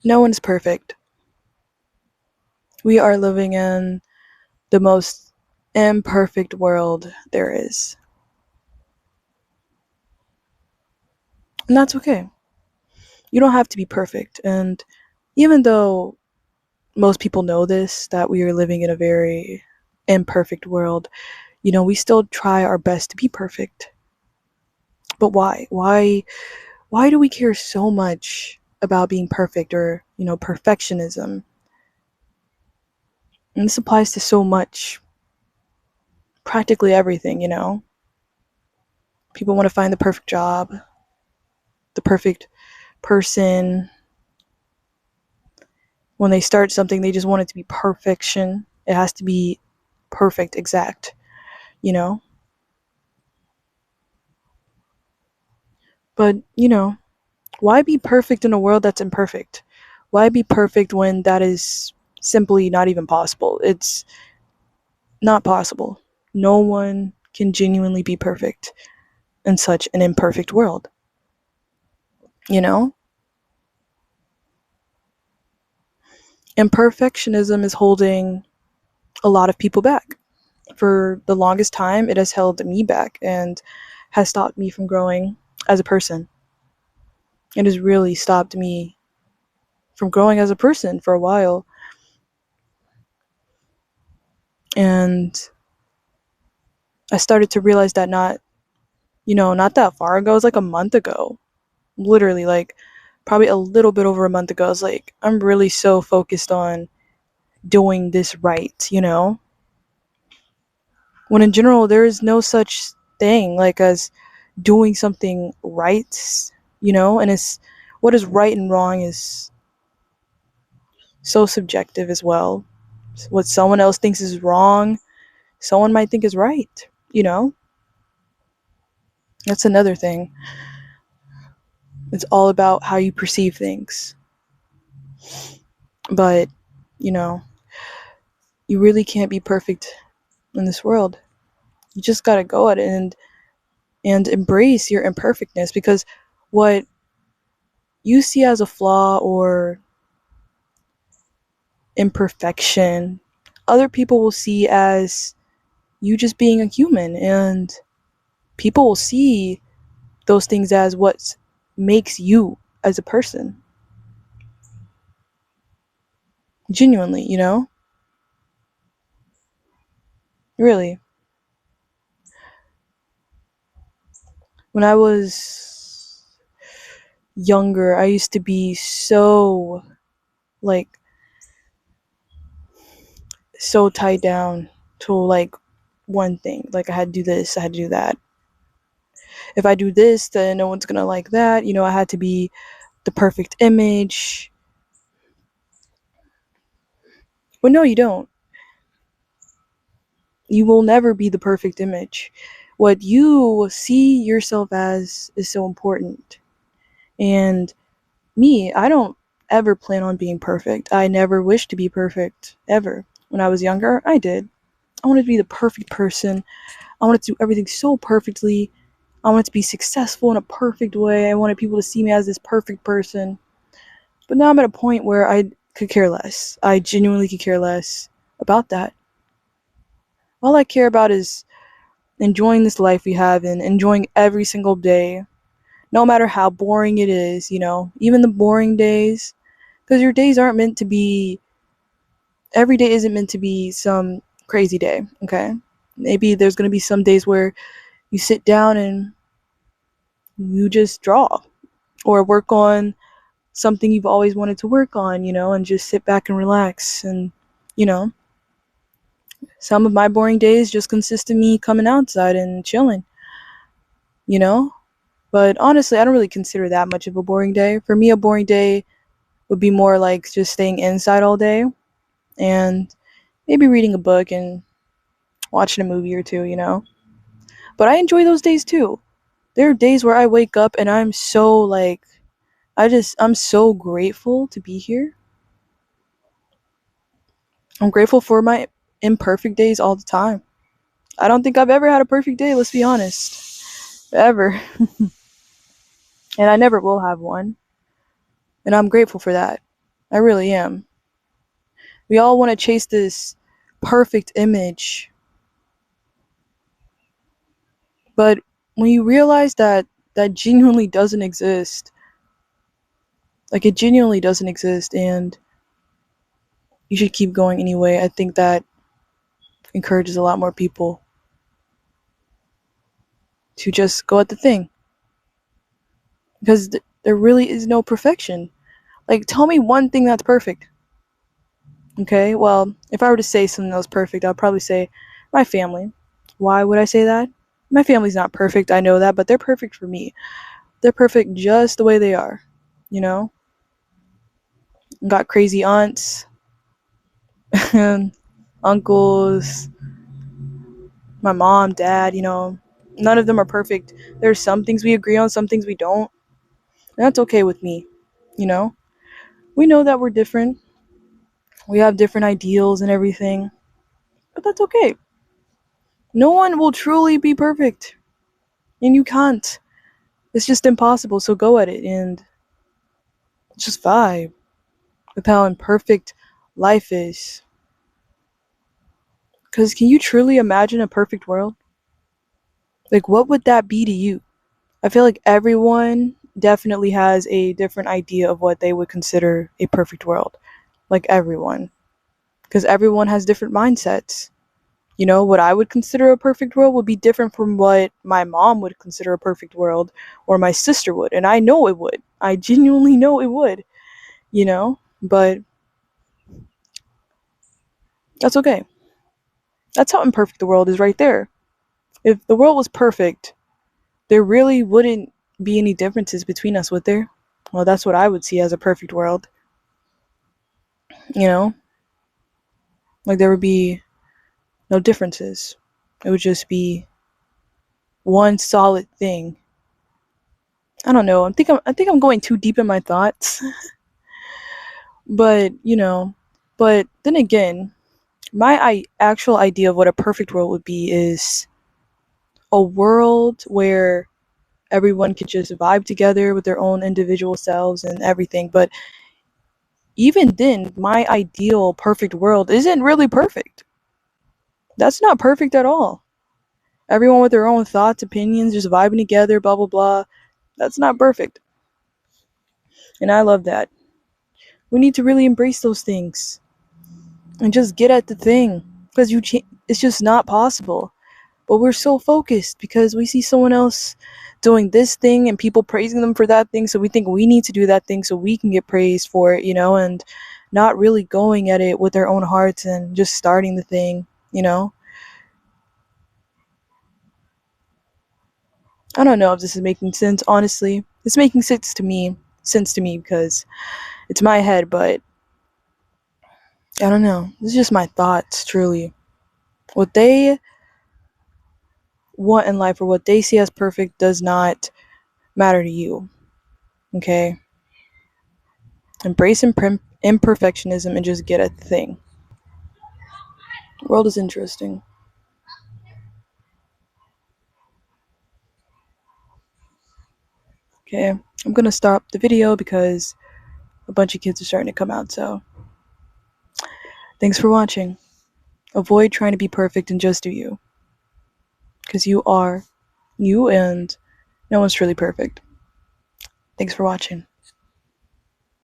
No one's perfect. We are living in the most imperfect world there is. And that's okay. You don't have to be perfect. And even though most people know this, that we are living in a very imperfect world, we still try our best to be perfect. But why? Why do we care so much about being perfect, or, perfectionism? And this applies to so much, practically everything. People want to find the perfect job, the perfect person. When they start something, they just want it to be perfection. It has to be perfect, exact, you know? But, why be perfect in a world that's imperfect? Why be perfect when that is simply not even possible? It's not possible. No one can genuinely be perfect in such an imperfect world, you know? Imperfectionism is holding a lot of people back. For the longest time, it has held me back and has stopped me from growing as a person. It has really stopped me from growing as a person for a while. And I started to realize that not that far ago, it was like a month ago. Literally, like probably a little bit over a month ago. I was like, I'm really so focused on doing this right. When in general, there is no such thing like as doing something right, and it's what is right and wrong is so subjective as well. What someone else thinks is wrong, someone might think is right. That's another thing. It's all about how you perceive things. But, you know, you really can't be perfect in this world. You just gotta go at it and embrace your imperfectness, because what you see as a flaw or imperfection, other people will see as you just being a human, and people will see those things as what makes you as a person. Genuinely. Really. When I was younger, I used to be like so tied down to like one thing. Like I had to do this, I had to do that. If I do this, then no one's gonna like that. I had to be the perfect image. But no, you don't. You will never be the perfect image. What you see yourself as is so important. And me, I don't ever plan on being perfect. I never wished to be perfect, ever. When I was younger, I did. I wanted to be the perfect person. I wanted to do everything so perfectly. I wanted to be successful in a perfect way. I wanted people to see me as this perfect person. But now I'm at a point where I could care less. I genuinely could care less about that. All I care about is enjoying this life we have and enjoying every single day, no matter how boring it is, even the boring days. Because your days aren't meant to be, every day isn't meant to be some crazy day, okay? Maybe there's going to be some days where you sit down and you just draw or work on something you've always wanted to work on, and just sit back and relax. And, you know, some of my boring days just consist of me coming outside and chilling. But honestly, I don't really consider that much of a boring day. For me, a boring day would be more like just staying inside all day and maybe reading a book and watching a movie or two. But I enjoy those days too. There are days where I wake up and I'm so like, I'm so grateful to be here. I'm grateful for my imperfect days all the time. I don't think I've ever had a perfect day, let's be honest. Ever. And I never will have one. And I'm grateful for that. I really am. We all want to chase this perfect image, but when you realize that that genuinely doesn't exist, like it genuinely doesn't exist, and you should keep going anyway, I think that encourages a lot more people to just go at the thing because there really is no perfection. Like, tell me one thing that's perfect. Okay, well, if I were to say something that was perfect, I'd probably say my family. Why would I say that? My family's not perfect, I know that, but they're perfect for me. They're perfect just the way they are, you know? Got crazy aunts, uncles, my mom, dad, none of them are perfect. There's some things we agree on, some things we don't. And that's okay with me, you know? We know that we're different. We have different ideals and everything, but that's okay. No one will truly be perfect, and you can't. It's just impossible, so go at it and just vibe with how imperfect life is. Because can you truly imagine a perfect world? Like, what would that be to you? I feel like everyone definitely has a different idea of what they would consider a perfect world. Like, everyone. Because everyone has different mindsets. What I would consider a perfect world would be different from what my mom would consider a perfect world or my sister would. And I know it would. I genuinely know it would. But that's okay. That's how imperfect the world is right there. If the world was perfect, there really wouldn't be any differences between us, would there? Well, that's what I would see as a perfect world. You know? Like there would be no differences. It would just be one solid thing. I don't know. I think I'm going too deep in my thoughts. But, but then again, my actual idea of what a perfect world would be is a world where everyone could just vibe together with their own individual selves and everything. But even then, my ideal perfect world isn't really perfect. That's not perfect at all. Everyone with their own thoughts, opinions, just vibing together, blah, blah, blah. That's not perfect. And I love that. We need to really embrace those things and just get at the thing because it's just not possible. But we're so focused because we see someone else doing this thing and people praising them for that thing, so we think we need to do that thing so we can get praised for it, and not really going at it with their own hearts and just starting the thing. I don't know if this is making sense, honestly. It's making sense to me because it's my head, but I don't know. This is just my thoughts, truly. What they want in life or what they see as perfect does not matter to you, okay? Embrace imperfectionism and just get at the thing. The world is interesting. Okay, I'm gonna stop the video because a bunch of kids are starting to come out, so thanks for watching. Avoid trying to be perfect and just do you. Because you are you and no one's truly perfect. Thanks for watching.